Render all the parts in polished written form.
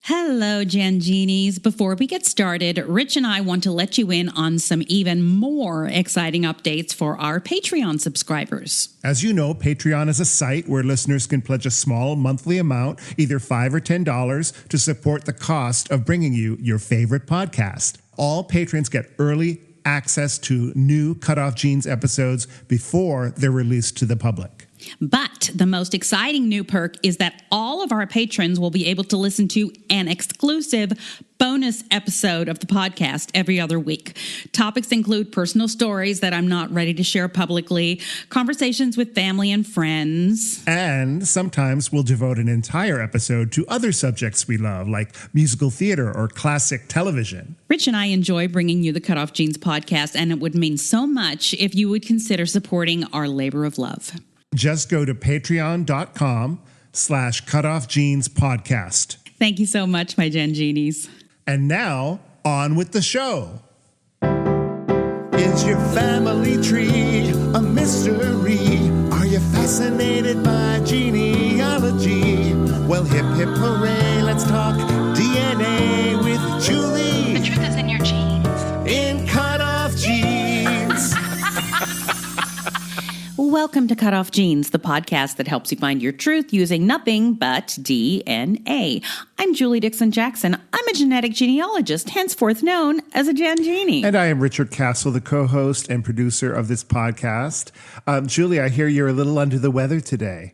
Hello, Genies. Before we get started, Rich and I want to let you in on some even more exciting updates for our Patreon subscribers. As you know, Patreon is a site where listeners can pledge a small monthly amount, either $5 or $10, to support the cost of bringing you your favorite podcast. All patrons get early access to new CutOff Genes episodes before they're released to the public. But the most exciting new perk is that all of our patrons will be able to listen to an exclusive bonus episode of the podcast every other week. Topics include personal stories that I'm not ready to share publicly, conversations with family and friends. And sometimes we'll devote an entire episode to other subjects we love, like musical theater or classic television. Rich and I enjoy bringing you the CutOff Genes podcast, and it would mean so much if you would consider supporting our labor of love. Just go to patreon.com/cutoffgenespodcast. Thank you so much, my Genies. And now, on with the show. Is your family tree a mystery? Are you fascinated by genealogy? Well, hip hip hooray, let's talk DNA with Julie. The truth is in your genes. In CutOff Genes. Welcome to CutOff Genes, the podcast that helps you find your truth using nothing but DNA. I'm Julie Dixon Jackson. I'm a genetic genealogist, henceforth known as a Gen Genie. And I am Richard Castle, the co-host and producer of this podcast. Julie, I hear you're a little under the weather today.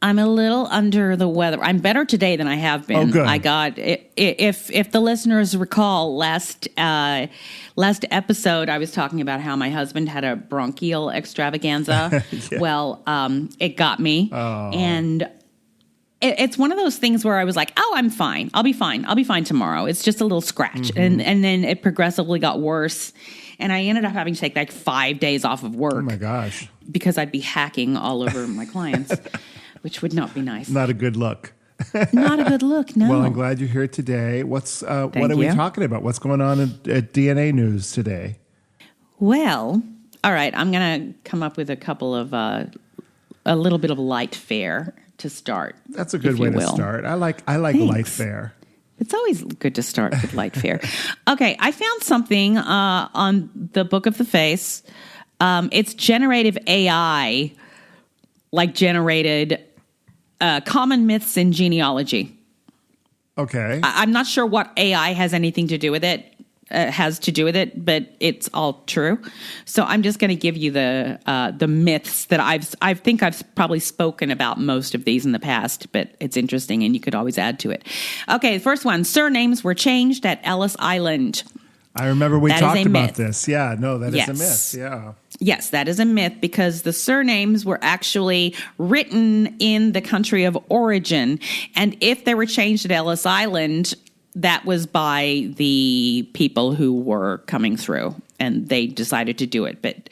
I'm a little under the weather. I'm better today than I have been. Oh, good. I got, if the listeners recall, last episode I was talking about how my husband had a bronchial extravaganza. Yeah. Well, it got me. Oh. And it's one of those things where I was like, oh, I'm fine. I'll be fine. I'll be fine tomorrow. It's just a little scratch. Mm-hmm. And then it progressively got worse. And I ended up having to take like 5 days off of work. Oh, my gosh. Because I'd be hacking all over my clients. Which would not be nice. Not a good look. Not a good look, no. Well, I'm glad you're here today. What are we talking about? What's going on at DNA News today? Well, all right. I'm going to come up with a couple of, a little bit of light fare to start. That's a good way to start. I like light fare. It's always good to start with light fare. Okay, I found something on the Book of the Face. It's generative AI, generated common myths in genealogy. Okay. I'm not sure what AI has anything to do with it, but it's all true. So I'm just going to give you the myths that I think I've probably spoken about most of these in the past, but it's interesting and you could always add to it. Okay, the first one, surnames were changed at Ellis Island. I remember we talked about this. Yeah, no, that is a Yes. myth. Yeah. Yes, that is a myth because the surnames were actually written in the country of origin. And if they were changed at Ellis Island, that was by the people who were coming through and they decided to do it. But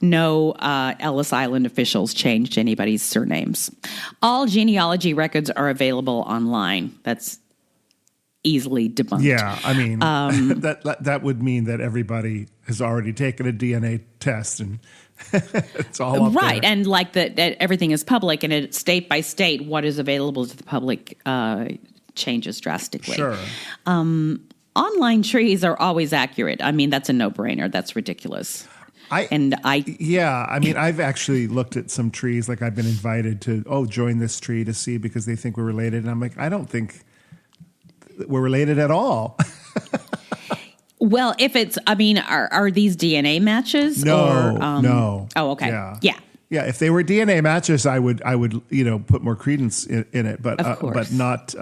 no Ellis Island officials changed anybody's surnames. All genealogy records are available online. That's easily debunked. Yeah, I mean, that would mean that everybody has already taken a DNA test and it's all up right, there. and that everything is public, and it's state by state what is available to the public changes drastically. Sure. Online trees are always accurate. I mean, that's a no-brainer. That's ridiculous. I've actually looked at some trees. Like I've been invited to join this tree to see because they think we're related, and I'm like, I don't think we're related at all. Well, if it's, are these DNA matches? No, or, no. Oh, okay. Yeah. Yeah, if they were DNA matches, I would put more credence in it, but not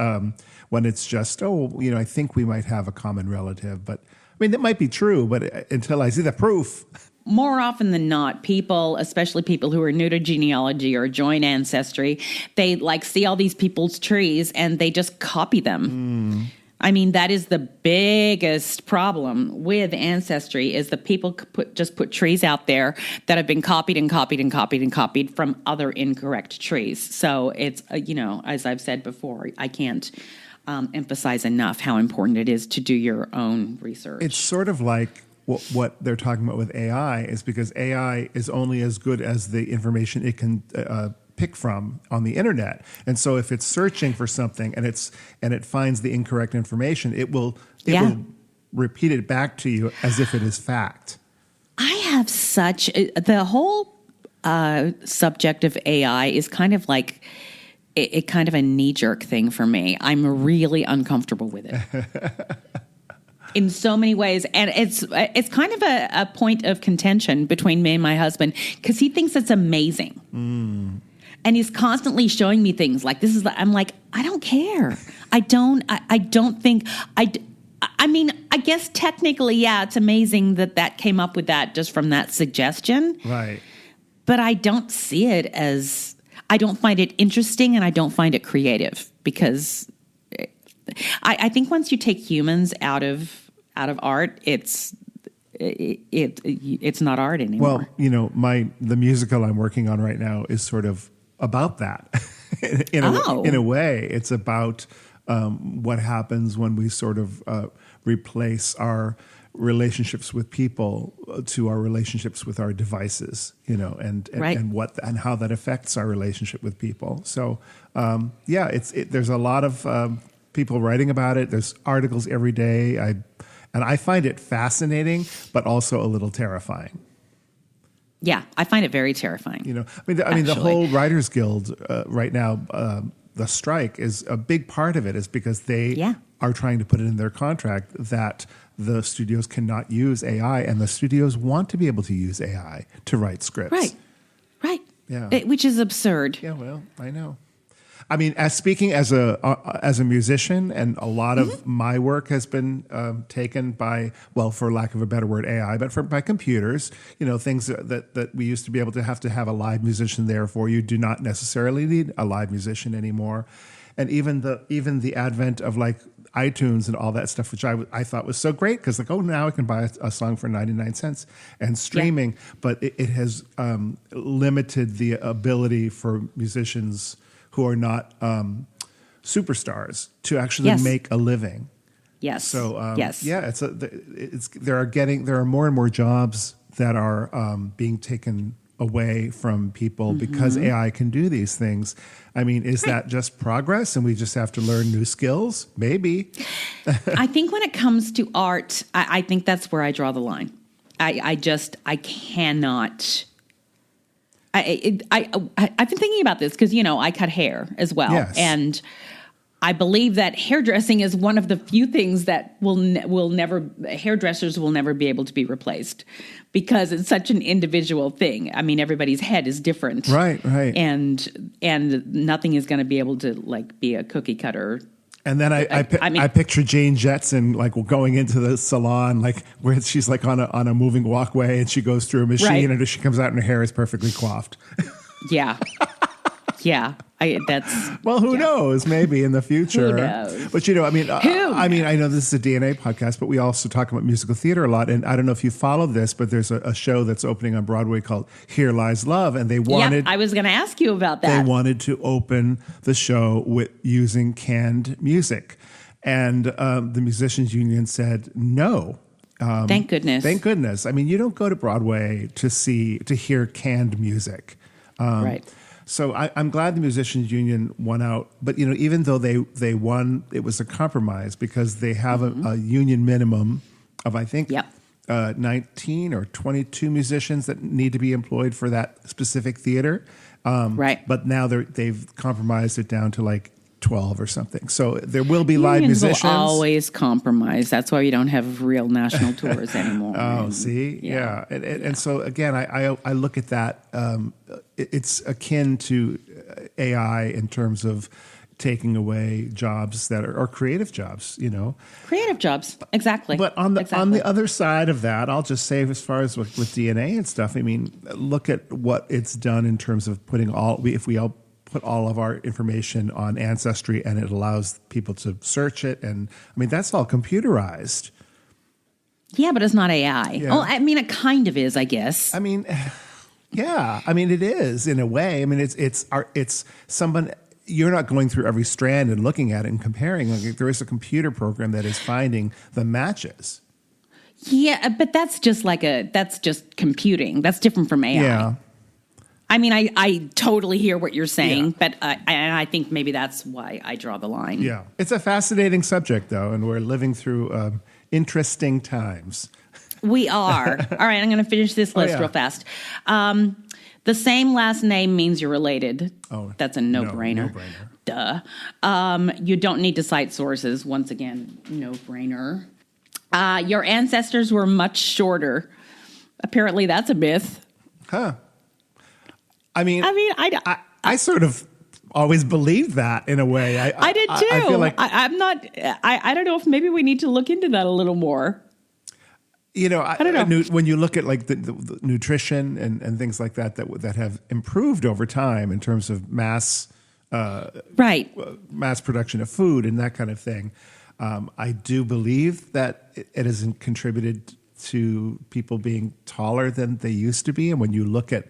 when it's just I think we might have a common relative. But I mean, that might be true, but until I see the proof. More often than not, people, especially people who are new to genealogy or join Ancestry, they see all these people's trees and they just copy them. I mean, that is the biggest problem with Ancestry is that people just put trees out there that have been copied and copied and copied and copied from other incorrect trees. So it's, as I've said before, I can't emphasize enough how important it is to do your own research. It's sort of like what they're talking about with AI is because AI is only as good as the information it can pick from on the internet. And so if it's searching for something and it finds the incorrect information, it will repeat it back to you as if it is fact. I have the whole subject of AI is kind of like it kind of a knee-jerk thing for me. I'm really uncomfortable with it in so many ways. And it's kind of a point of contention between me and my husband because he thinks it's amazing. And he's constantly showing me things like this is. I'm like, I don't care. I don't think. I mean, I guess technically, yeah, it's amazing that came up with that just from that suggestion. Right. But I don't see it as. I don't find it interesting, and I don't find it creative because I think once you take humans out of art, it's not art anymore. Well, the musical I'm working on right now is sort of about that. in a way, it's about what happens when we sort of replace our relationships with people to our relationships with our devices, and how that affects our relationship with people. So, there's a lot of people writing about it. There's articles every day. I find it fascinating, but also a little terrifying. Yeah, I find it very terrifying. The whole Writers Guild right now, the strike is a big part of it is because they are trying to put it in their contract that the studios cannot use AI, and the studios want to be able to use AI to write scripts. Right. Yeah. Which is absurd. Yeah, well, I know. I mean, speaking as a musician, and a lot of my work has been taken by, well, for lack of a better word, AI, but by computers. Things that we used to be able to have a live musician there for you do not necessarily need a live musician anymore. And even the advent of like iTunes and all that stuff, which I thought was so great because now I can buy a song for 99 cents and streaming, but it has limited the ability for musicians who are not superstars to actually make a living. Yes. So yes. There are more and more jobs that are being taken away from people because AI can do these things. I mean, is that just progress and we just have to learn new skills? Maybe. I think when it comes to art, I think that's where I draw the line. I cannot. I've been thinking about this because, I cut hair as well. Yes. And I believe that hairdressing is one of the few things that hairdressers will never be able to be replaced because it's such an individual thing. I mean, everybody's head is different. Right. And nothing is going to be able to be a cookie cutter. And then I picture Jane Jetson going into the salon, where she's on a moving walkway and she goes through a machine and as she comes out and her hair is perfectly coiffed. Yeah. Yeah. Who knows? Maybe in the future. Who knows? But I know this is a DNA podcast, but we also talk about musical theater a lot. And I don't know if you follow this, but there's a show that's opening on Broadway called Here Lies Love, and they wanted. Yeah, I was going to ask you about that. They wanted to open the show with using canned music, and the Musicians Union said no. Thank goodness. Thank goodness. I mean, you don't go to Broadway to hear canned music. Right. So I'm glad the Musicians Union won out. But, even though they won, it was a compromise because they have a union minimum of, I think, 19 or 22 musicians that need to be employed for that specific theater. Right. But now they've compromised it down to 12 or something. So there will be live Unions musicians. Will always compromise. That's why we don't have real national tours anymore. Oh, see? Yeah. And so, again, I look at that. It's akin to AI in terms of taking away jobs that are creative jobs, Creative jobs. Exactly. But on the other side of that, I'll just say as far as with DNA and stuff, I mean, look at what it's done in terms of if we all put all of our information on Ancestry and it allows people to search it. And I mean, that's all computerized. Yeah, but it's not AI. Yeah. Oh, I mean, it kind of is, I guess. I mean, yeah, I mean, it is in a way. I mean, it's someone, you're not going through every strand and looking at it and comparing. There is a computer program that is finding the matches. Yeah, but that's just computing. That's different from AI. Yeah. I mean, I totally hear what you're saying, but I think maybe that's why I draw the line. Yeah. It's a fascinating subject, though, and we're living through interesting times. We are. All right, I'm going to finish this list real fast. The same last name means you're related. Oh, that's a no-brainer. Duh. You don't need to cite sources. Once again, no-brainer. Your ancestors were much shorter. Apparently, that's a myth. Huh. I mean, I sort of always believed that in a way. I did too. I feel like I'm not. I don't know if maybe we need to look into that a little more. I don't know. When you look at like the nutrition and things like that have improved over time in terms of mass production of food and that kind of thing, I do believe that it has contributed to people being taller than they used to be. And when you look at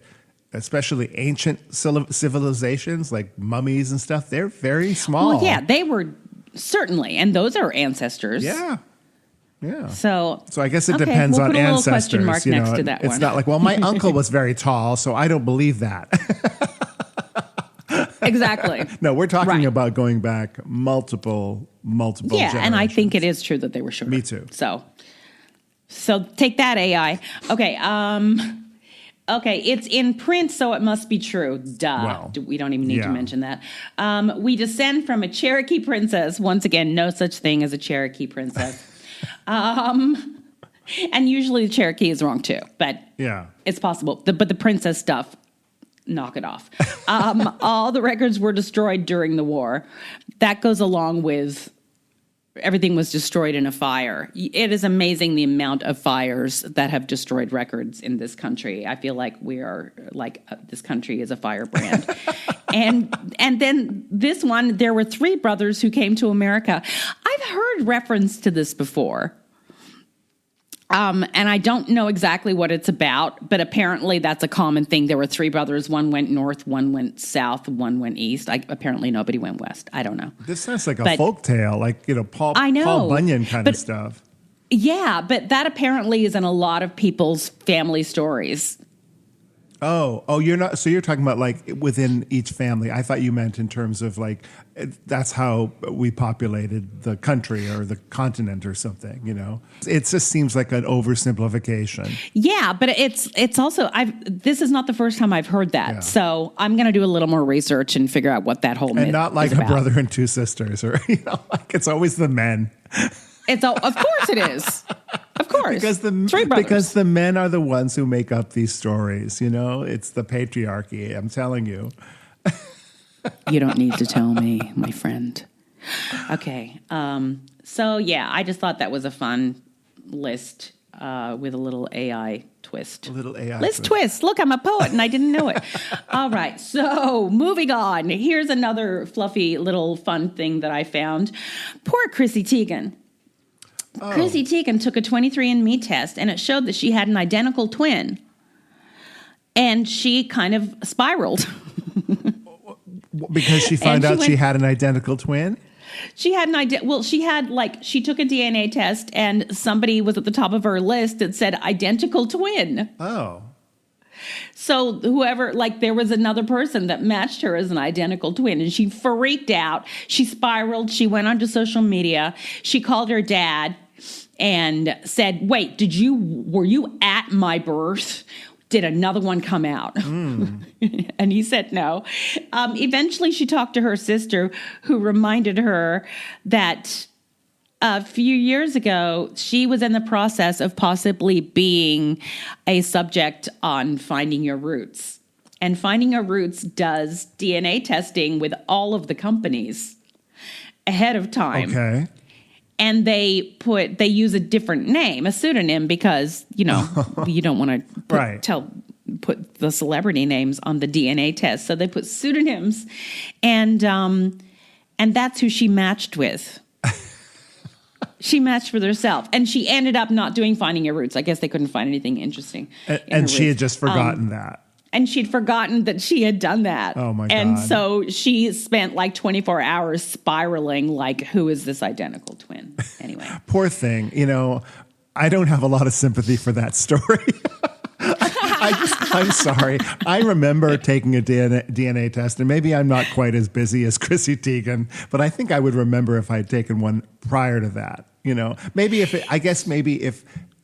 especially ancient civilizations like mummies and stuff, they're very small. Well, yeah, they were certainly, and those are ancestors. Yeah. Yeah. So I guess it depends on put a ancestors. Question mark next to that it's one. not like, well, my uncle was very tall, so I don't believe that. Exactly. No, we're talking about going back multiple generations. And I think it is true that they were shorter. Me too. So take that, AI. Okay. Okay, it's in print, so it must be true. Duh. Well, we don't even need to mention that. We descend from a Cherokee princess. Once again, no such thing as a Cherokee princess. And usually the Cherokee is wrong too, but it's possible. But the princess stuff, knock it off. All the records were destroyed during the war. That goes along with everything was destroyed in a fire. It is amazing the amount of fires that have destroyed records in this country. I feel like we are this country is a firebrand. and then this one, there were 3 brothers who came to America. I've heard reference to this before. And I don't know exactly what it's about, but apparently that's a common thing. There were 3 brothers. One went north, one went south, one went east. Apparently nobody went west. I don't know. This sounds like a folk tale, like, Paul Bunyan kind of stuff. Yeah, but that apparently is in a lot of people's family stories. Oh, you're not. So you're talking about like within each family. I thought you meant in terms of like that's how we populated the country or the continent or something. It just seems like an oversimplification. Yeah, but it's also this is not the first time I've heard that. Yeah. So I'm going to do a little more research and figure out what that whole myth and not like is a about. brother and 2 sisters or like it's always the men. Of course it is. Of course. Because the men are the ones who make up these stories, It's the patriarchy, I'm telling you. You don't need to tell me, my friend. Okay. So, I just thought that was a fun list with a little AI twist. A little AI twist. Look, I'm a poet and I didn't know it. All right. So, moving on. Here's another fluffy little fun thing that I found. Poor Chrissy Tiegen. Oh. Chrissy Tiegen took a 23andMe test, and it showed that she had an identical twin. And she kind of spiraled. Because she found out she had an identical twin? She had she took a DNA test, and somebody was at the top of her list that said identical twin. Oh. So whoever, there was another person that matched her as an identical twin, and she freaked out. She spiraled. She went onto social media. She called her dad and said, "Wait, were you at my birth? Did another one come out?" Mm. And he said no. Eventually, she talked to her sister, who reminded her that a few years ago, she was in the process of possibly being a subject on Finding Your Roots. And Finding Your Roots does DNA testing with all of the companies ahead of time. Okay. And they use a different name, a pseudonym, because, you don't want to put the celebrity names on the DNA test. So they put pseudonyms, and that's who she matched with. She matched with herself, and she ended up not doing Finding Your Roots. I guess they couldn't find anything interesting. And she had just forgotten that. And she'd forgotten that she had done that. Oh, my God. And so she spent 24 hours spiraling who is this identical twin? Anyway. Poor thing. I don't have a lot of sympathy for that story. I'm sorry. I remember taking a DNA test, and maybe I'm not quite as busy as Chrissy Tiegen, but I think I would remember if I had taken one prior to that. Maybe if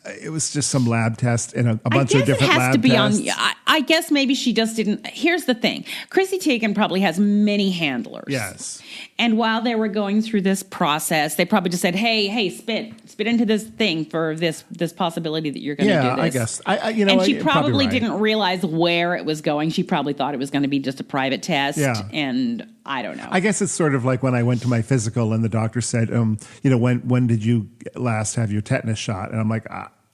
it was just some lab test and a bunch of different lab tests. I guess maybe she just didn't. Here's the thing. Chrissy Tiegen probably has many handlers. Yes. And while they were going through this process, they probably just said, hey, spit into this thing for this possibility that you're going to do this. Yeah, I guess. And she probably didn't realize where it was going. She probably thought it was going to be just a private test. Yeah. And I don't know. I guess it's sort of like when I went to my physical and the doctor said, when did you last have your tetanus shot? And I'm like,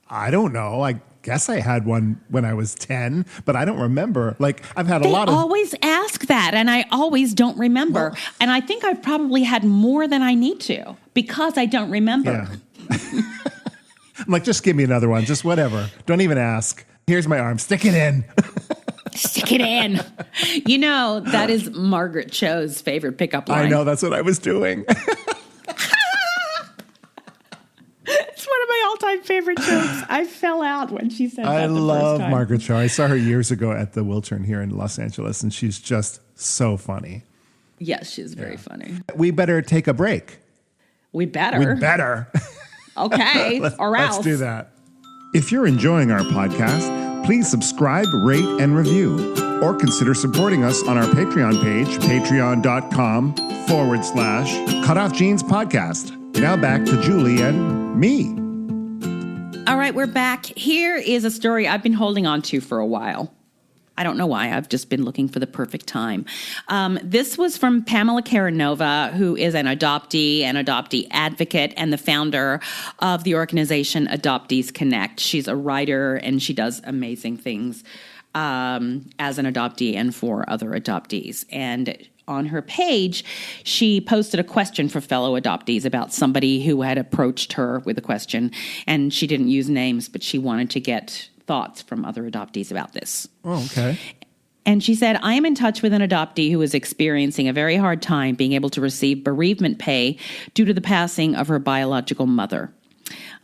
I don't know. I guess I had one when I was 10, but I don't remember. Like, I've had a lot of... They always ask that, and I always don't remember. Well, and I think I've probably had more than I need to because I don't remember. Yeah. I'm like, just give me another one. Just whatever. Don't even ask. Here's my arm. Stick it in. Stick it in. That is Margaret Cho's favorite pickup line. I know. That's what I was doing. It's one of my all-time favorite jokes. I fell out when she said that I the love first time. Margaret Cho. I saw her years ago at the Wiltern here in Los Angeles, and she's just so funny. Yes, she's very funny. We better take a break. We better. Okay, or else. Let's do that. If you're enjoying our podcast, please subscribe, rate, and review. Or consider supporting us on our Patreon page, patreon.com/CutOff Jeans Podcast. Now back to Julie and me. All right, we're back. Here is a story I've been holding on to for a while. I don't know why. I've just been looking for the perfect time. This was from Pamela Karanova, who is an adoptee and adoptee advocate and the founder of the organization Adoptees Connect. She's a writer, and she does amazing things as an adoptee and for other adoptees. And on her page, she posted a question for fellow adoptees about somebody who had approached her with a question. And she didn't use names, but she wanted to get thoughts from other adoptees about this. Oh, okay. And she said, I am in touch with an adoptee who is experiencing a very hard time being able to receive bereavement pay due to the passing of her biological mother.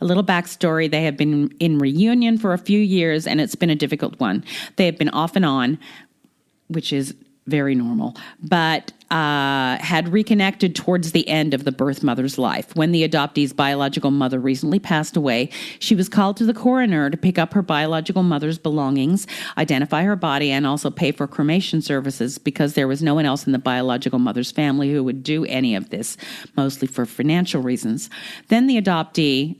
A little backstory, they have been in reunion for a few years, and it's been a difficult one. They have been off and on, which is very normal, but had reconnected towards the end of the birth mother's life. When the adoptee's biological mother recently passed away, she was called to the coroner to pick up her biological mother's belongings, identify her body, and also pay for cremation services because there was no one else in the biological mother's family who would do any of this, mostly for financial reasons. Then the adoptee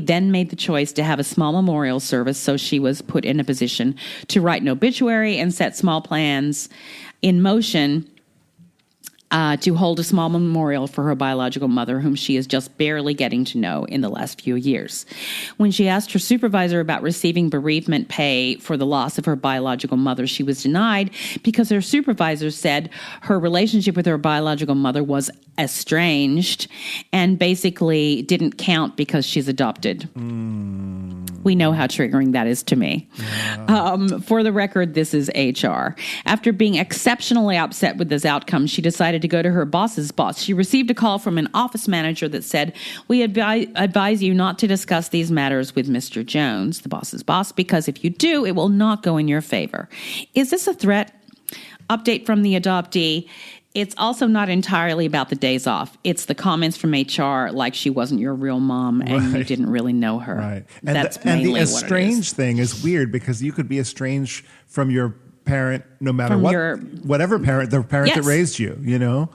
then made the choice to have a small memorial service, so she was put in a position to write an obituary and set small plans in motion to hold a small memorial for her biological mother, whom she is just barely getting to know in the last few years. When she asked her supervisor about receiving bereavement pay for the loss of her biological mother, she was denied because her supervisor said her relationship with her biological mother was estranged and basically didn't count because she's adopted. We know how triggering that is to me. Yeah. For the record, this is HR. After being exceptionally upset with this outcome, she decided to go to her boss's boss. She received a call from an office manager that said, we advise you not to discuss these matters with Mr. Jones, the boss's boss, because if you do, it will not go in your favor. Is this a threat? Update from the adoptee. It's also not entirely about the days off. It's the comments from HR like she wasn't your real mom and you didn't really know her. Right. That's mainly what it is. And the estranged thing is weird because you could be estranged from your parent no matter from what, whatever parent, the parent that raised you, you know?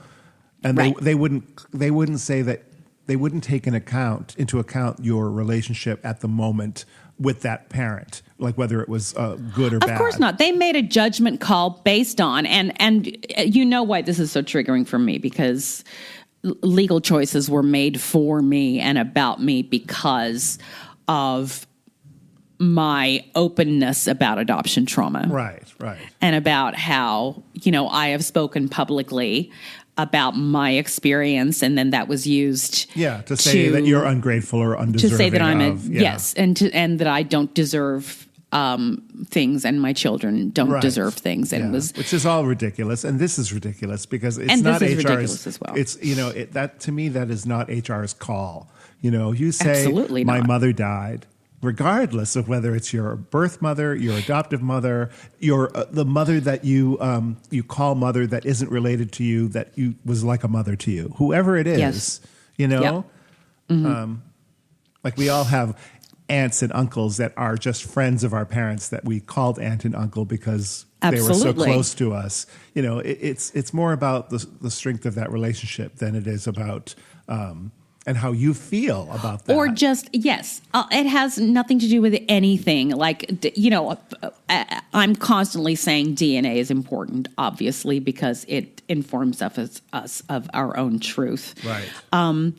And they wouldn't say that, they wouldn't take into account your relationship at the moment with that parent, like whether it was good or bad. Of course not. They made a judgment call based on, and you know why this is so triggering for me, because legal choices were made for me and about me because of my openness about adoption trauma. Right. And about how, I have spoken publicly about my experience, and then that was used to say that you're ungrateful or undeserving. To say that I'm yes, and that I don't deserve things, and my children don't deserve things, and which is all ridiculous, and this is ridiculous because it's and not this is HR's. Ridiculous as well. It's that to me that is not HR's call. You say absolutely my not. mother died. regardless of whether it's your birth mother, your adoptive mother, your the mother that you call mother that isn't related to you, that you was like a mother to you, whoever it is, Yes. you know, Yep. Mm-hmm. Like we all have aunts and uncles that are just friends of our parents that we called aunt and uncle because they were so Absolutely. close to us. You know, it's more about the strength of that relationship than it is about and how you feel about that. Or just, yes, it has nothing to do with anything. Like, you know, I'm constantly saying DNA is important, obviously, because it informs us of our own truth. Right.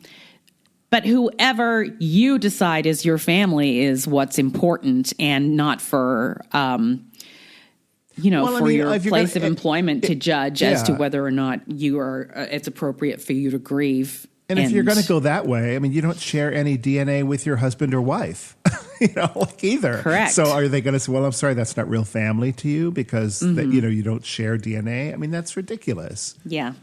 But whoever you decide is your family is what's important, and not for, you know, Well, I for mean, your if you're place gonna- of employment to judge as to yeah. whether or not you are, it's appropriate for you to grieve. And if you're going to go that way, I mean, you don't share any DNA with your husband or wife, you know, like either. Correct. So are they going to say, well, I'm sorry, that's not real family to you because, that, you know, you don't share DNA? I mean, that's ridiculous. Yeah.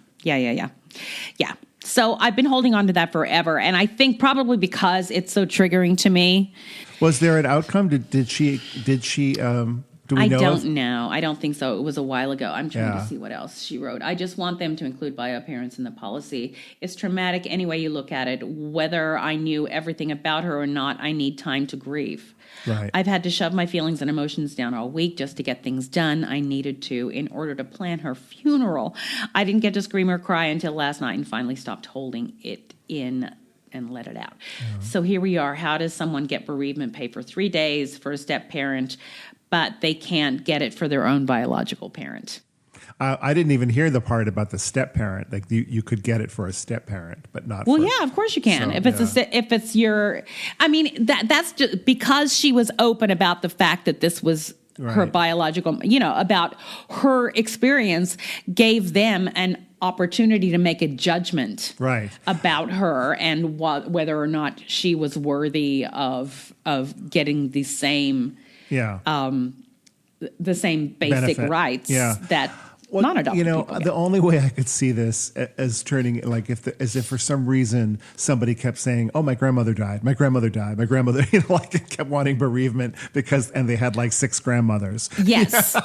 So I've been holding on to that forever. And I think probably because it's so triggering to me. Was there an outcome? Did she, do we I know? don't know. I don't think so. It was a while ago. I'm trying Yeah. to see what else she wrote. I just want them to include bio parents in the policy. It's traumatic any way you look at it. Whether I knew everything about her or not, I need time to grieve. Right. I've had to shove my feelings and emotions down all week just to get things done I needed to in order to plan her funeral. I didn't get to scream or cry until last night and finally stopped holding it in and let it out. So here we are. How does someone get bereavement pay for 3 days for a step parent, but they can't get it for their own biological parent? I didn't even hear the part about the step parent. Like you could get it for a step parent, but not. Well, for, yeah, of course you can. So, If it's if it's your, I mean, that's just because she was open about the fact that this was her Right. biological, you know, about her experience, gave them an opportunity to make a judgment Right. about her and whether or not she was worthy of getting the same Yeah. the same basic Benefit. rights Yeah. that Well, non-adopted you know, people get. the only way I could see this as turning like as if for some reason somebody kept saying, "Oh, my grandmother died. My grandmother died. My grandmother," you know, like kept wanting bereavement and they had like 6 grandmothers. Yes,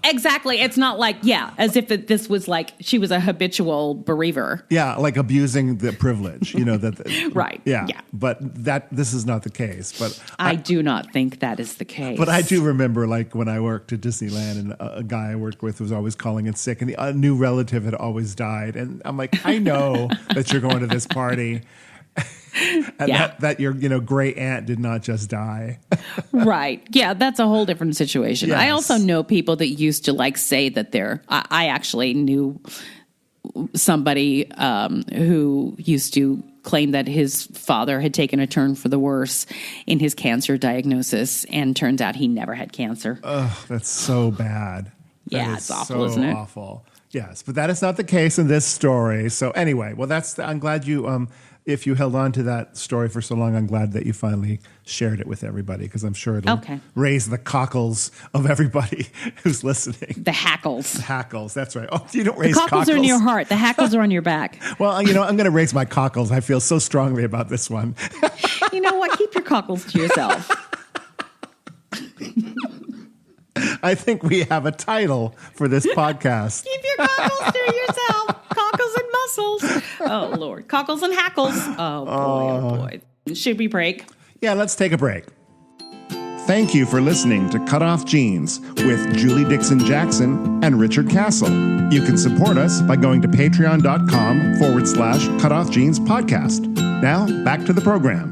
exactly. It's not like, as if this was like she was a habitual bereaver. Yeah, like abusing the privilege, you know that. Right. Yeah. Yeah. But this is not the case. But I do not think that is the case. But I do remember, like, when I worked at Disneyland and a guy I worked with was always calling in sick, and a new relative had always died. And I'm like, I know that you're going to this party, and Yeah. that your great aunt did not just die. Right. Yeah, that's a whole different situation. Yes. I also know people that used to like say that I actually knew somebody who used to claim that his father had taken a turn for the worse in his cancer diagnosis, and turns out he never had cancer. Ugh, that's so bad. That Yeah, is it's awful, so isn't it? Awful. Yes, but that is not the case in this story. So anyway, well, I'm glad you, if you held on to that story for so long, I'm glad that you finally shared it with everybody, because I'm sure it'll Okay. raise the cockles of everybody who's listening. The hackles. Hackles, that's right. Oh, you don't raise Cockles are in your heart. The hackles are on your back. Well, I'm going to raise my cockles. I feel so strongly about this one. You know what? Keep your cockles to yourself. I think we have a title for this podcast. Keep your cockles to yourself. Cockles and muscles. Oh, Lord. Cockles and hackles. Oh, boy. Should we break? Yeah, let's take a break. Thank you for listening to Cut Off Genes with Julie Dixon Jackson and Richard Castle. You can support us by going to patreon.com/Cut Off Genes podcast. Now, back to the program.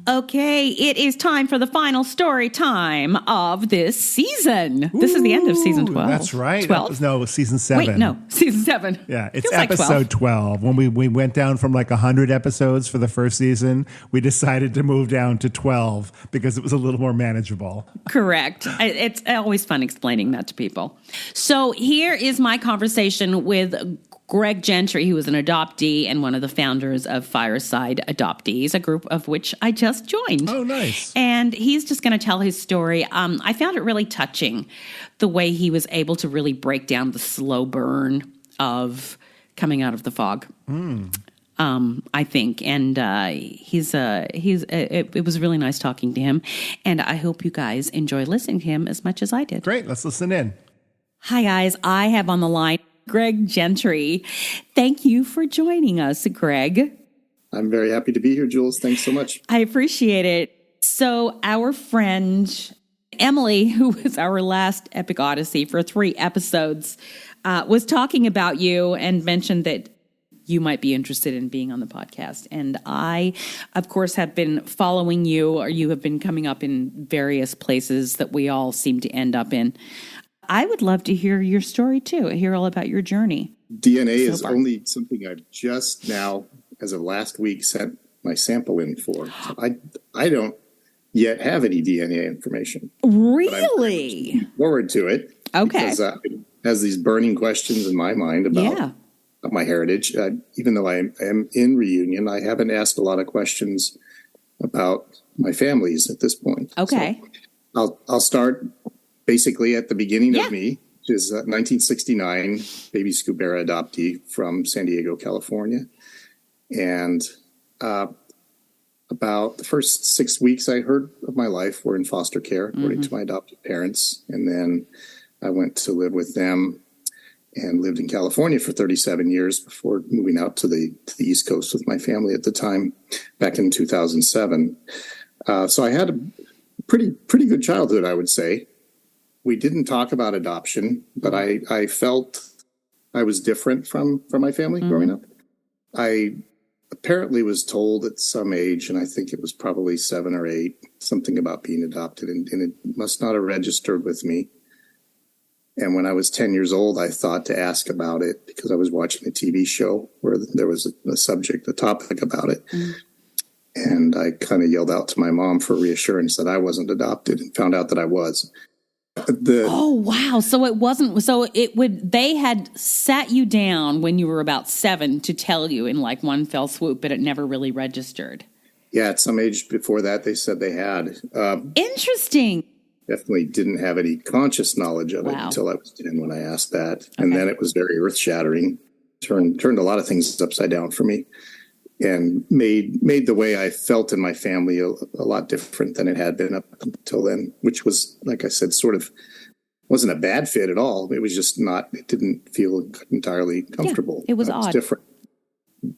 Okay, it is time for the final story time of this season. This is the end of season 12. That's right. 12? No, season 7. Wait, no, season 7. Yeah, it's Feels like episode 12. When we went down from like 100 episodes for the first season, we decided to move down to 12 because it was a little more manageable. Correct. It's always fun explaining that to people. So here is my conversation with Greg Gentry, who is an adoptee and one of the founders of Fireside Adoptees, a group of which I just joined. Oh, nice. And he's just going to tell his story. I found it really touching, the way he was able to really break down the slow burn of coming out of the fog. I think. And it was really nice talking to him. And I hope you guys enjoy listening to him as much as I did. Great. Let's listen in. Hi, guys. I have on the line Greg Gentry. Thank you for joining us, Greg. I'm very happy to be here, Jules. Thanks so much. I appreciate it. So our friend Emily, who was our last Epic Odyssey for 3 episodes, was talking about you and mentioned that you might be interested in being on the podcast. And I, of course, have been following you, or you have been coming up in various places that we all seem to end up in. I would love to hear your story, too, hear all about your journey. DNA is only something I've just now, as of last week, sent my sample in for. So I don't yet have any DNA information. Really? But I'm forward to it. Okay. Because it has these burning questions in my mind about my heritage. Even though I am in reunion, I haven't asked a lot of questions about my families at this point. Okay. So I'll start basically at the beginning of me, which is 1969, baby Scubera adoptee from San Diego, California. And about the first 6 weeks I heard of my life were in foster care, according to my adopted parents. And then I went to live with them and lived in California for 37 years before moving out to the East Coast with my family at the time, back in 2007. So I had a pretty good childhood, I would say. We didn't talk about adoption, but I felt I was different from my family growing up. I apparently was told at some age, and I think it was probably 7 or 8, something about being adopted, and it must not have registered with me. And when I was 10 years old, I thought to ask about it because I was watching a TV show where there was a topic about it. And I kind of yelled out to my mom for reassurance that I wasn't adopted, and found out that I was. Oh, wow. So it wasn't, they had sat you down when you were about 7 to tell you in like one fell swoop, but it never really registered. Yeah. At some age before that, they said they had. Interesting. Definitely didn't have any conscious knowledge of it until I was 10 when I asked that. And then it was very earth shattering, turned a lot of things upside down for me, and made the way I felt in my family a lot different than it had been up until then, which was, like I said, sort of wasn't a bad fit at all. It was just it didn't feel entirely comfortable. Yeah, it was odd. It was different.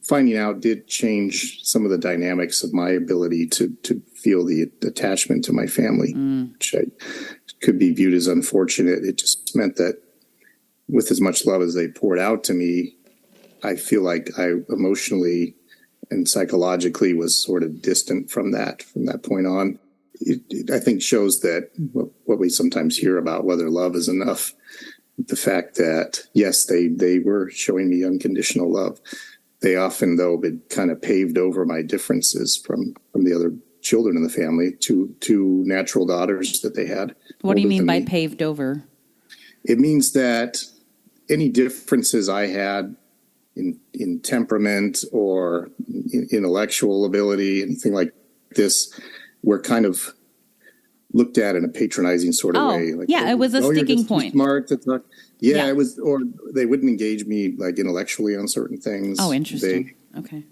Finding out did change some of the dynamics of my ability to feel the attachment to my family, which could be viewed as unfortunate. It just meant that with as much love as they poured out to me, I feel like I emotionally and psychologically was sort of distant from that point on. It I think shows that what we sometimes hear about whether love is enough, the fact that, yes, they were showing me unconditional love. They often, though, had kind of paved over my differences from the other children in the family, two natural daughters that they had. What do you mean by paved over? It means that any differences I had in temperament or in intellectual ability, anything like this, were kind of looked at in a patronizing sort of way. Like, it was a sticking point. Smart to talk. Yeah, it was, or they wouldn't engage me like intellectually on certain things. Oh, interesting. Okay.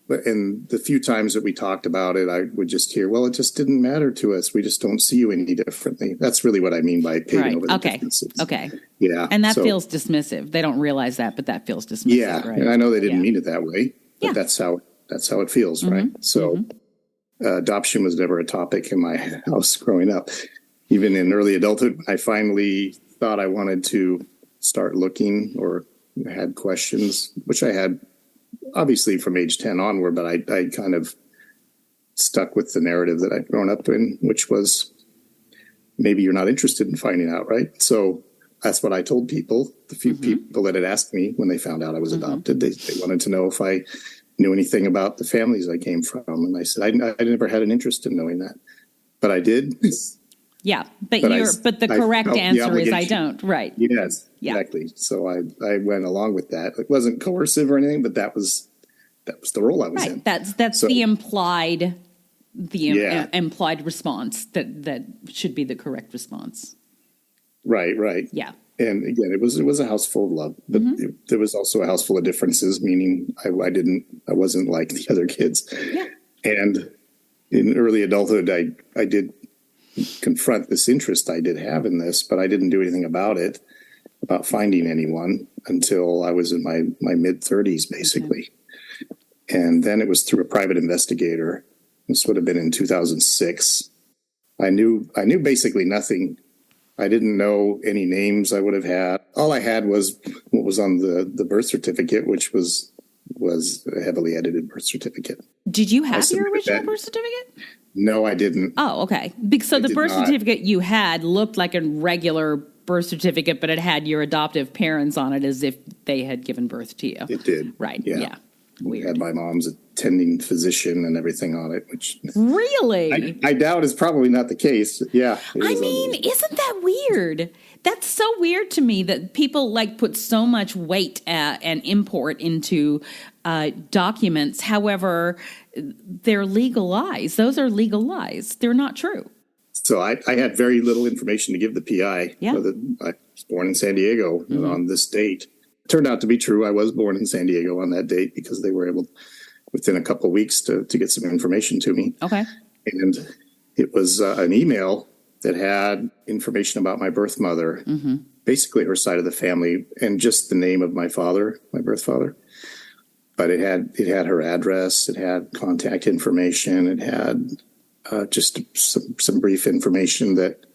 And the few times that we talked about it, I would just hear, well, it just didn't matter to us. We just don't see you any differently. That's really what I mean by paving over the differences. Okay. Yeah. And that feels dismissive. They don't realize that, but that feels dismissive. Yeah. Right? And I know they didn't mean it that way, but that's how it feels, right? So adoption was never a topic in my house growing up. Even in early adulthood, I finally thought I wanted to start looking or had questions, which I had obviously from age 10 onward, but I kind of stuck with the narrative that I'd grown up in, which was maybe you're not interested in finding out, right? So that's what I told people. The few people that had asked me when they found out I was adopted, they wanted to know if I knew anything about the families I came from. And I said, I never had an interest in knowing that, but I did. Yeah, but the correct answer is I don't. Right. Yes, exactly. So I went along with that. It wasn't coercive or anything, but that was the role I was in. That's the implied implied response that should be the correct response. Right. Yeah. And again, it was a house full of love, but there was also a house full of differences, meaning I wasn't like the other kids. Yeah. And in early adulthood, I did confront this interest I did have in this, but I didn't do anything about finding anyone until I was in my mid-30s, basically. Okay. And then it was through a private investigator. This would have been in 2006. I knew basically nothing. I didn't know any names I would have had. All I had was what was on the birth certificate, which was a heavily edited birth certificate. Did you have your original birth certificate? No, I didn't. Oh, okay. So the birth certificate you had looked like a regular birth certificate, but it had your adoptive parents on it as if they had given birth to you. It did. Right. Yeah. Weird. It had my mom's attending physician and everything on it, which really I doubt is probably not the case. Yeah. I mean, isn't that weird? That's so weird to me that people like put so much weight and import into documents. However, they're legal lies. Those are legal lies. They're not true. So I had very little information to give the PI. Yeah. I was born in San Diego on this date. It turned out to be true. I was born in San Diego on that date because they were able, within a couple of weeks, to get some information to me. Okay. And it was an email that had information about my birth mother, basically her side of the family, and just the name of my father, my birth father. But it had her address, it had contact information, it had just some brief information that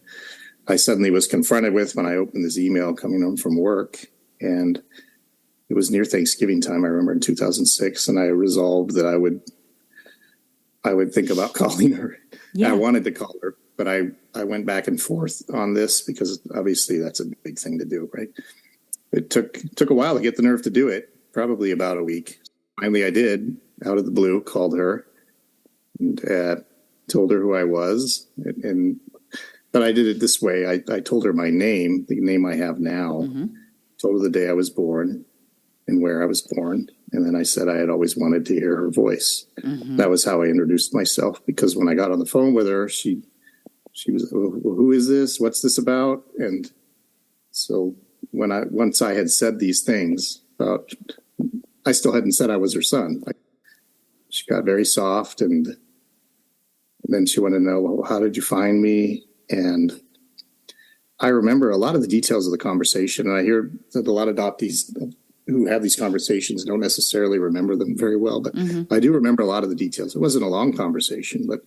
I suddenly was confronted with when I opened this email coming home from work. And it was near Thanksgiving time, I remember, in 2006, and I resolved that I would think about calling her. Yeah. I wanted to call her, but I went back and forth on this because obviously that's a big thing to do, right? It took a while to get the nerve to do it, probably about a week. Finally, I did, out of the blue, called her and told her who I was. But I did it this way. I told her my name, the name I have now, told her the day I was born and where I was born. And then I said I had always wanted to hear her voice. That was how I introduced myself, because when I got on the phone with her, she was, well, who is this? What's this about? And so once I had said these things about, I still hadn't said I was her son. She got very soft, and then she wanted to know, well, how did you find me? And I remember a lot of the details of the conversation, and I hear that a lot of adoptees who have these conversations don't necessarily remember them very well, but I do remember a lot of the details. It wasn't a long conversation, but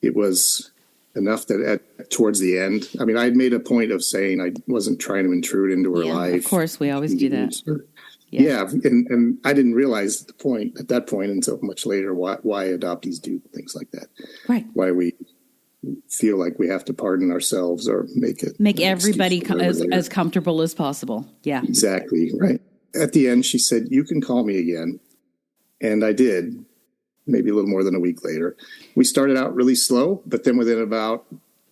it was enough that towards the end, I mean, I'd made a point of saying I wasn't trying to intrude into her life. Of course, we always do that. Yeah, and I didn't realize at that point until much later why adoptees do things like that. Right. Why we feel like we have to pardon ourselves or make everybody as comfortable as possible. Yeah. Exactly, right. At the end, she said, "You can call me again." And I did, maybe a little more than a week later. We started out really slow, but then within about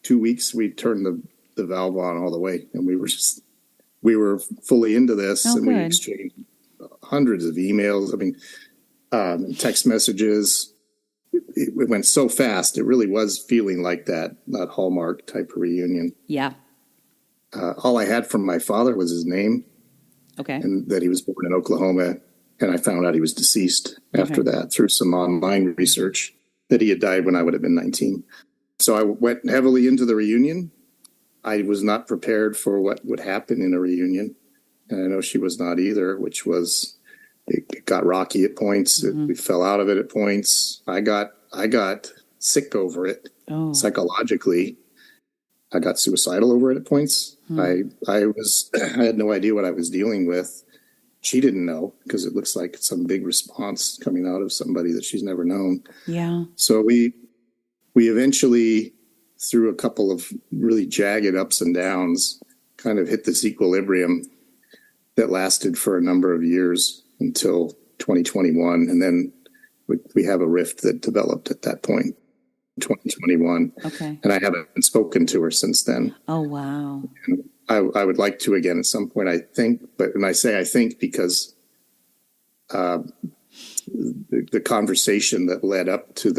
2 weeks, we turned the valve on all the way. And we were fully into this, and we exchanged hundreds of emails. I mean, text messages. It went so fast. It really was feeling like that Hallmark type of reunion. Yeah. All I had from my father was his name. Okay. And that he was born in Oklahoma. And I found out he was deceased after that through some online research, that he had died when I would have been 19. So I went heavily into the reunion. I was not prepared for what would happen in a reunion. And I know she was not either, which was, it got rocky at points. We fell out of it at points. I got sick over it psychologically. I got suicidal over it at points. I had no idea what I was dealing with. She didn't know, because it looks like some big response coming out of somebody that she's never known. Yeah. So we eventually, through a couple of really jagged ups and downs, kind of hit this equilibrium that lasted for a number of years until 2021. And then we have a rift that developed at that point, 2021. Okay. And I haven't spoken to her since then. Oh, wow. And I would like to again at some point, I think, and I say I think because the conversation that led up to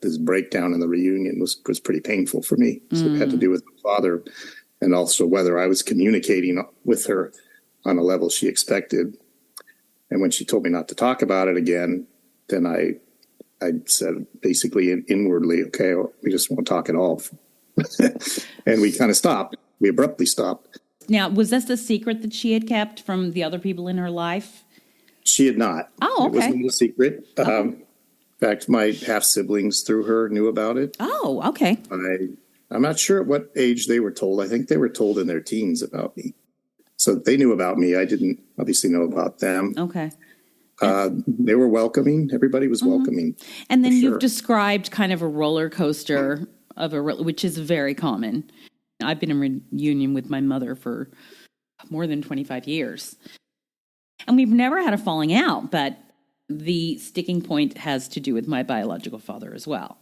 this breakdown in the reunion was pretty painful for me. So it had to do with my father and also whether I was communicating with her on a level she expected. And when she told me not to talk about it again, then I said basically inwardly, okay, we just won't talk at all. And we kind of stopped. We abruptly stopped. Now, was this the secret that she had kept from the other people in her life? She had not. Oh, okay. It wasn't a secret. In fact, my half-siblings through her knew about it. Oh, okay. I'm not sure at what age they were told. I think they were told in their teens about me. So they knew about me. I didn't obviously know about them. Okay. They were welcoming. Everybody was welcoming. And then you've described kind of a roller coaster which is very common. I've been in reunion with my mother for more than 25 years. And we've never had a falling out, but the sticking point has to do with my biological father as well.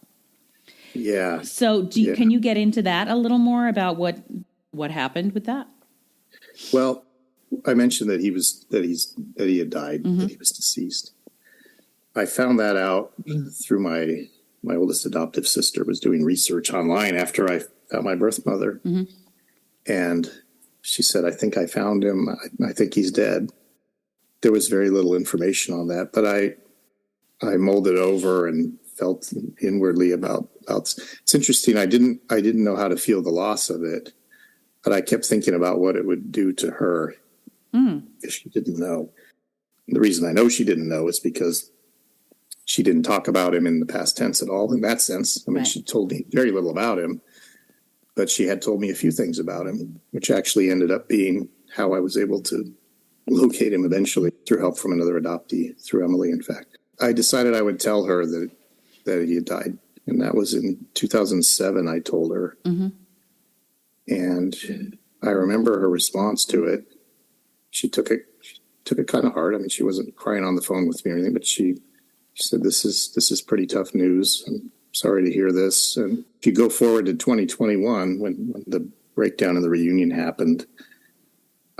Yeah. So can you get into that a little more about what happened with that? Well, I mentioned that he had died, that he was deceased. I found that out through my oldest adoptive sister was doing research online after I found my birth mother. And she said, I think I found him. I think he's dead. There was very little information on that, but I mulled it over and felt inwardly about it's interesting. I didn't know how to feel the loss of it, but I kept thinking about what it would do to her if she didn't know. The reason I know she didn't know is because she didn't talk about him in the past tense at all in that sense. I mean, She told me very little about him, but she had told me a few things about him, which actually ended up being how I was able to locate him eventually through help from another adoptee, through Emily, in fact. I decided I would tell her that he had died. And that was in 2007, I told her. And I remember her response to it. She took it kind of hard. I mean, she wasn't crying on the phone with me or anything, but she said, this is pretty tough news. I'm sorry to hear this. And if you go forward to 2021, when the breakdown of the reunion happened,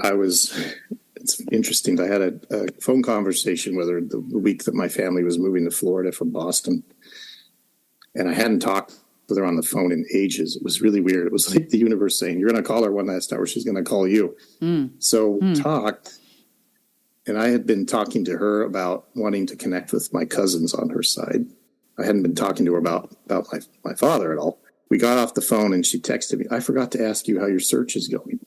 it's interesting. I had a phone conversation with her the week that my family was moving to Florida from Boston. And I hadn't talked with her on the phone in ages. It was really weird. It was like the universe saying, you're going to call her one last hour. She's going to call you. So we talked. And I had been talking to her about wanting to connect with my cousins on her side. I hadn't been talking to her about my father at all. We got off the phone and she texted me, I forgot to ask you how your search is going.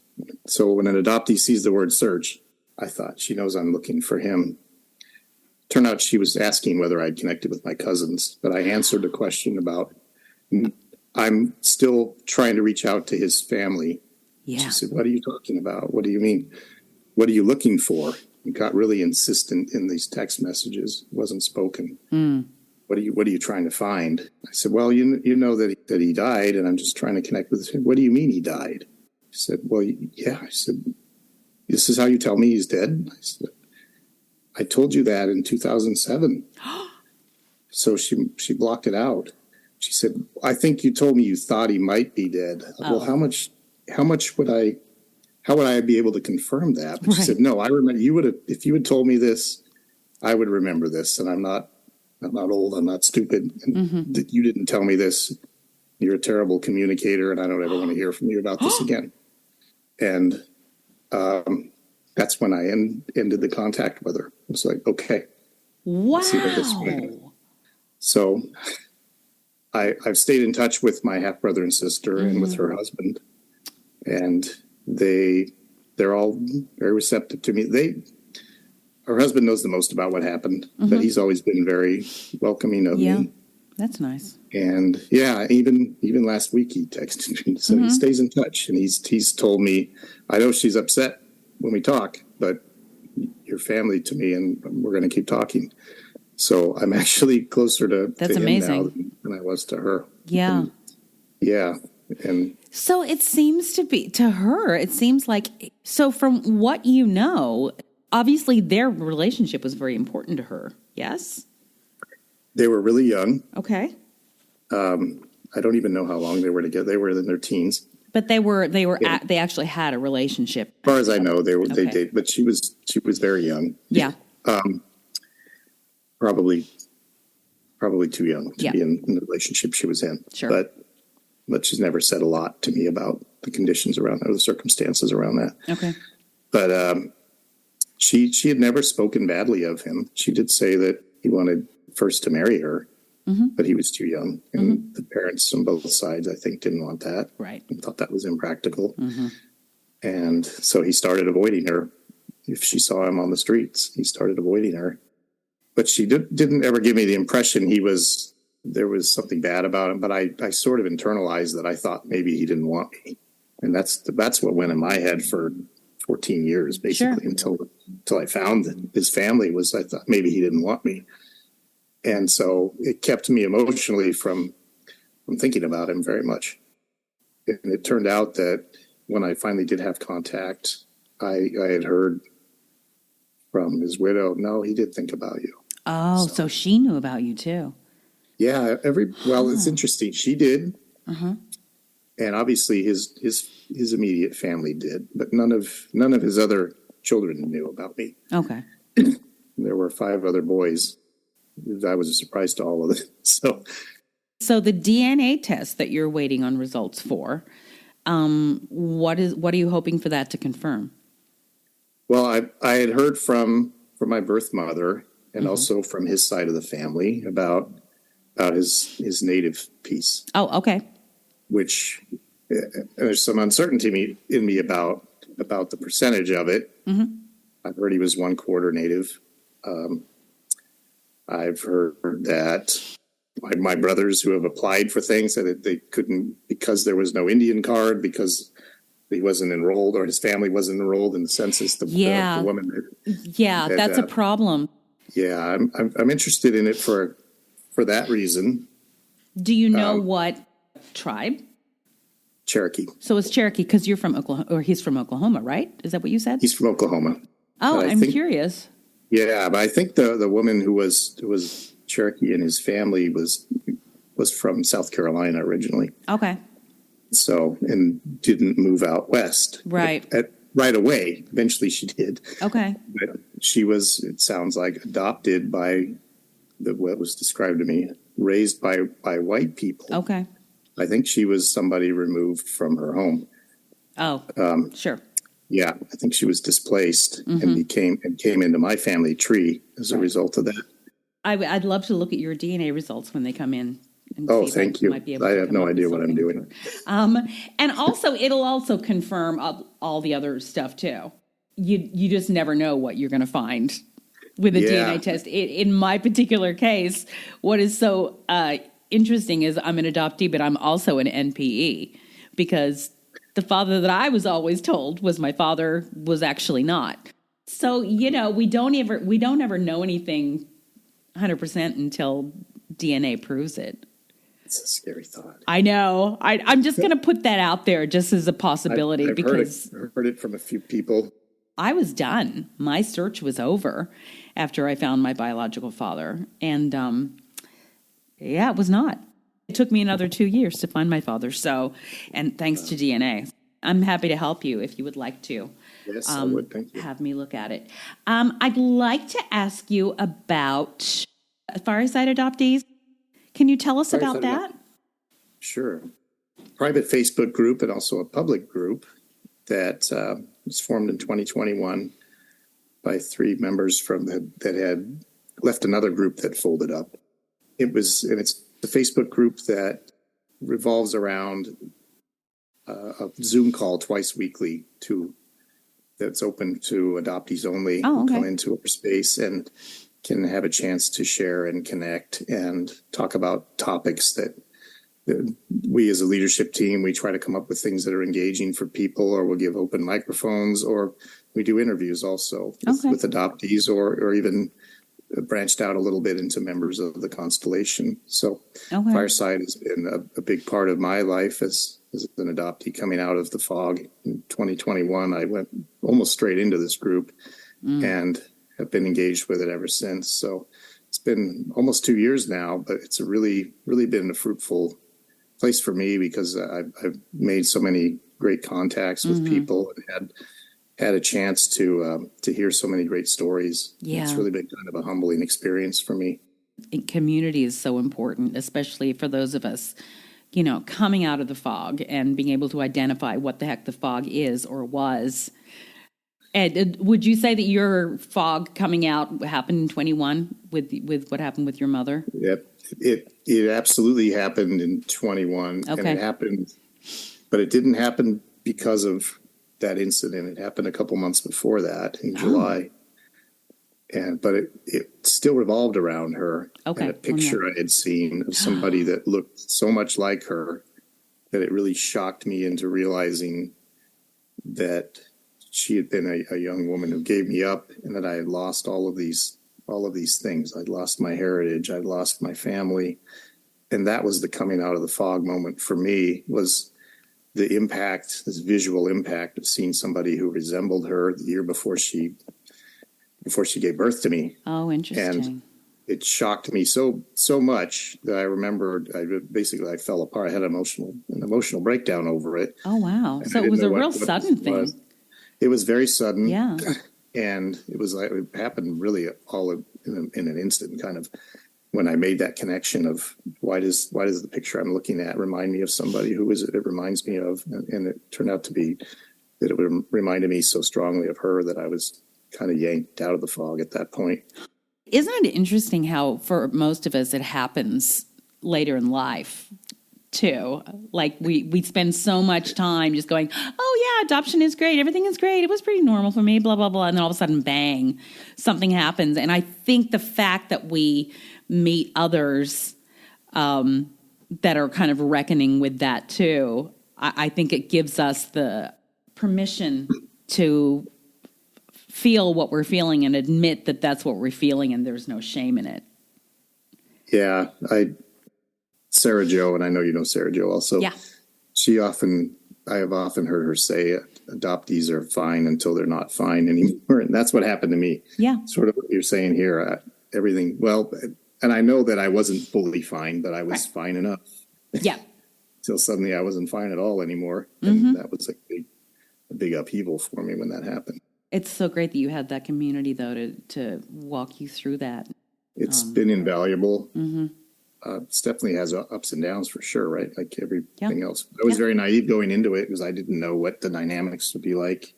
So when an adoptee sees the word search, I thought, she knows I'm looking for him. Turned out she was asking whether I'd connected with my cousins, but I answered a question about, I'm still trying to reach out to his family. Yeah. She said, what are you talking about? What do you mean? What are you looking for? He got really insistent in these text messages. It wasn't spoken. What are you trying to find? I said, well, you know that he died, and I'm just trying to connect with him. What do you mean he died? He said, well, yeah. I said, this is how you tell me he's dead? I said, I told you that in 2007. So she blocked it out. She said, I think you told me you thought he might be dead. Well, how much would I be able to confirm that? But she said, no, I remember if you had told me this, I would remember this. And I'm not old. I'm not stupid. And you didn't tell me this. You're a terrible communicator. And I don't ever want to hear from you about this again. And, that's when I ended the contact with her. It was like, okay. Wow. Let's see where this went. So I've stayed in touch with my half-brother and sister and with her husband. And they're all very receptive to me. Her husband knows the most about what happened, but he's always been very welcoming of me. That's nice. And even last week he texted me, so he stays in touch, and he's told me, I know she's upset when we talk, but you're family to me, and we're going to keep talking. So I'm actually closer to him now than I was to her. Yeah. And so it seems to be to her. It seems like, so from what you know, obviously their relationship was very important to her. Yes. They were really young. Okay. I don't even know how long they were together. They were in their teens. But they actually had a relationship. As far as I know, they dated, but she was very young. Yeah. Probably too young to be in the relationship she was in. Sure. But she's never said a lot to me about the conditions around that or the circumstances around that. Okay. But she had never spoken badly of him. She did say that he wanted first to marry her, but he was too young. And the parents on both sides, I think, didn't want that. Right. And thought that was impractical. And so he started avoiding her. If she saw him on the streets, he started avoiding her. But she didn't ever give me the impression there was something bad about him. But I sort of internalized that I thought maybe he didn't want me. And that's what went in my head for 14 years, basically, until I found that his family I thought maybe he didn't want me. And so it kept me emotionally from thinking about him very much. And it turned out that when I finally did have contact, I had heard from his widow, no, he did think about you. Oh, so she knew about you too. Yeah. It's interesting. She did. And obviously his immediate family did, but none of his other children knew about me. Okay. There were 5 other boys. I was a surprise to all of them. So the DNA test that you're waiting on results for, what are you hoping for that to confirm? Well, I had heard from my birth mother and also from his side of the family about his native piece. Oh, okay. Which there's some uncertainty in me about the percentage of it. I've heard he was 1/4 native. I've heard that my brothers who have applied for things said that they couldn't because there was no Indian card because he wasn't enrolled or his family wasn't enrolled in the census. The woman. That's a problem. Yeah, I'm interested in it for that reason. Do you know what tribe? Cherokee. So it's Cherokee because you're from Oklahoma, or he's from Oklahoma, right? Is that what you said? He's from Oklahoma. Oh, I'm curious. Yeah, but I think the woman who was Cherokee and his family was from South Carolina originally. Okay. So, and didn't move out west. Right. Right away. Eventually she did. Okay. But she was, it sounds like, adopted by what was described to me, raised by white people. Okay. I think she was somebody removed from her home. Oh, sure. Yeah, I think she was displaced and came into my family tree as a result of that. I'd love to look at your DNA results when they come in. Oh, thank you. I have no idea what I'm doing. And also, it'll also confirm all the other stuff too. You just never know what you're going to find with a DNA test. In my particular case, what is so interesting is I'm an adoptee, but I'm also an NPE because the father that I was always told was my father was actually not. So, we don't ever know anything 100% until DNA proves it. It's a scary thought. I know. I'm just going to put that out there just as a possibility I've because heard it from a few people. I was done. My search was over after I found my biological father. And it was not. It took me another 2 years to find my father. So, and thanks to DNA, I'm happy to help you if you would like to. Yes, I would. Thank you. Have me look at it. I'd like to ask you about Fireside Adoptees. Can you tell us about that? Sure. Private Facebook group and also a public group that was formed in 2021 by 3 members that had left another group that folded up. It's the Facebook group that revolves around a Zoom call twice weekly that's open to adoptees only who come into our space and can have a chance to share and connect and talk about topics that we as a leadership team, we try to come up with things that are engaging for people, or we'll give open microphones, or we do interviews also with adoptees or even branched out a little bit into members of the constellation. So Fireside has been a big part of my life as an adoptee coming out of the fog. In 2021, I went almost straight into this group and have been engaged with it ever since. So it's been almost 2 years now, but it's really, really been a fruitful place for me because I've made so many great contacts with people and had a chance to hear so many great stories. Yeah. It's really been kind of a humbling experience for me. Community is so important, especially for those of us coming out of the fog and being able to identify what the heck the fog is or was. And would you say that your fog coming out happened in 21 with what happened with your mother? Yep. It absolutely happened in 21. Okay. And it happened, but it didn't happen because of that incident. It happened a couple months before that in July. But it still revolved around her. Okay. And a picture I had seen of somebody that looked so much like her that it really shocked me into realizing that she had been a young woman who gave me up, and that I had lost all of these things. I'd lost my heritage. I'd lost my family. And that was the coming out of the fog moment for me, was the impact, this visual impact of seeing somebody who resembled her the year before she gave birth to me. Oh, interesting. And it shocked me so much that I remembered I fell apart. I had an emotional breakdown over it. Oh, wow. And so it was a real sudden thing. It was very sudden. Yeah. And it happened really all in an instant, kind of, when I made that connection of why does the picture I'm looking at remind me of somebody? Who is it reminds me of? And it turned out to be that it reminded me so strongly of her that I was kind of yanked out of the fog at that point. Isn't it interesting how for most of us it happens later in life too? Like we spend so much time just going, oh yeah, adoption is great, everything is great, it was pretty normal for me, blah blah blah, and then all of a sudden bang, something happens. And I think the fact that we meet others that are kind of reckoning with that too, I think it gives us the permission to feel what we're feeling and admit that that's what we're feeling, and there's no shame in it. Yeah, Sarah Jo, and I know you know Sarah Jo also. Yeah. I have often heard her say, adoptees are fine until they're not fine anymore. And that's what happened to me. Yeah. Sort of what you're saying here. Everything, well, and I know that I wasn't fully fine, but I was fine enough. Yeah. Till suddenly I wasn't fine at all anymore. And that was a big upheaval for me when that happened. It's so great that you had that community, though, to walk you through that. It's been invaluable. It definitely has ups and downs for sure, right? Like everything else. I was very naive going into it because I didn't know what the dynamics would be like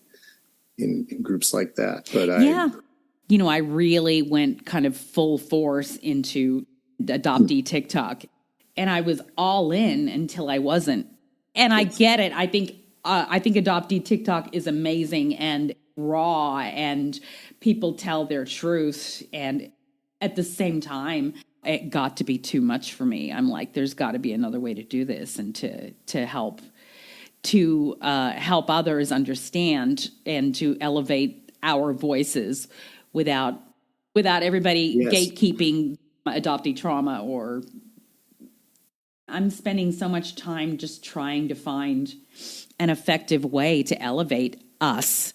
in groups like that. But I really went kind of full force into Adoptee TikTok, and I was all in until I wasn't. And I get it. I think Adoptee TikTok is amazing and raw, and people tell their truth. And at the same time, it got to be too much for me. I'm like, there's got to be another way to do this, and to help others understand and to elevate our voices without everybody gatekeeping adoptee trauma. Or I'm spending so much time just trying to find an effective way to elevate us.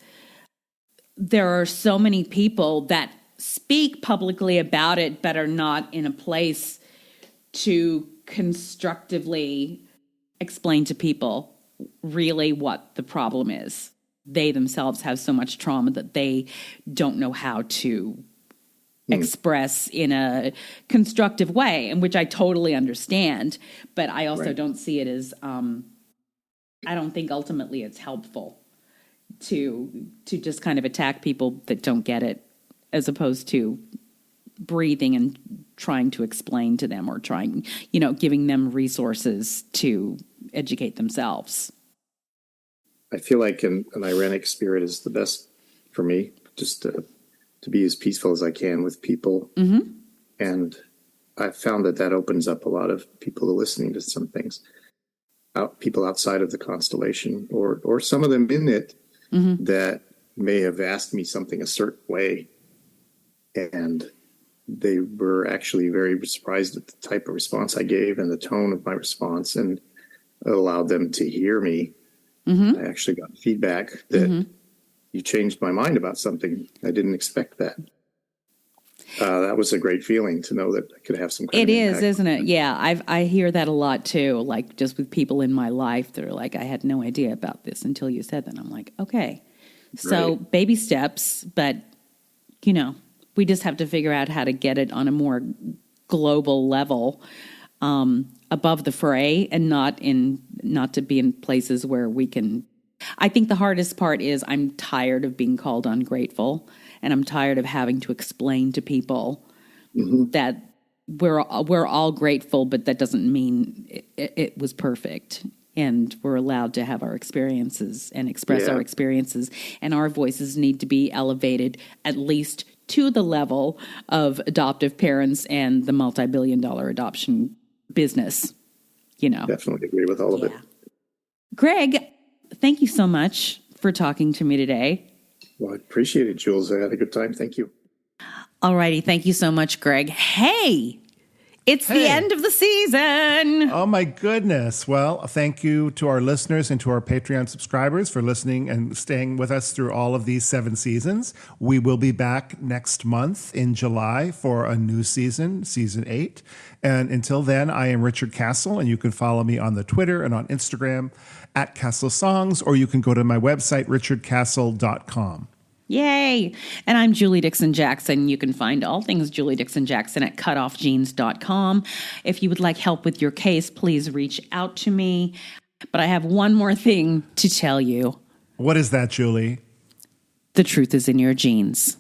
There are so many people that speak publicly about it, but are not in a place to constructively explain to people really what the problem is. They themselves have so much trauma that they don't know how to express in a constructive way, and which I totally understand. But I also don't see it as, I don't think ultimately it's helpful to just kind of attack people that don't get it, as opposed to breathing and trying to explain to them, or giving them resources to educate themselves. I feel like an irenic spirit is the best for me, just to be as peaceful as I can with people. Mm-hmm. And I've found that opens up a lot of people listening to some things, people outside of the constellation, or some of them in it that may have asked me something a certain way, and they were actually very surprised at the type of response I gave and the tone of my response, and it allowed them to hear me. I actually got feedback that you changed my mind about something. I didn't expect that. That was a great feeling to know that I could have some kind of impact. It is, isn't it? Yeah, I hear that a lot too, like just with people in my life that are like, I had no idea about this until you said that. I'm like, okay. So baby steps, but, we just have to figure out how to get it on a more global level. above the fray and not to be in places where we can. I think the hardest part is I'm tired of being called ungrateful, and I'm tired of having to explain to people that we're all grateful, but that doesn't mean it was perfect. And we're allowed to have our experiences and express our experiences, and our voices need to be elevated at least to the level of adoptive parents and the multi-billion-dollar adoption business. Definitely agree with all of it. Greg, thank you so much for talking to me today. Well, I appreciate it, Jules. I had a good time. Thank you. All righty. Thank you so much, Greg. Hey, it's the end of the season. Oh, my goodness. Well, thank you to our listeners and to our Patreon subscribers for listening and staying with us through all of these 7 seasons. We will be back next month in July for a new season, season 8. And until then, I am Richard Castle, and you can follow me on the Twitter and on Instagram at Castle Songs, or you can go to my website, richardcastle.com. Yay! And I'm Julie Dixon Jackson. You can find all things Julie Dixon Jackson at cutoffjeans.com. If you would like help with your case, please reach out to me. But I have one more thing to tell you. What is that, Julie? The truth is in your genes.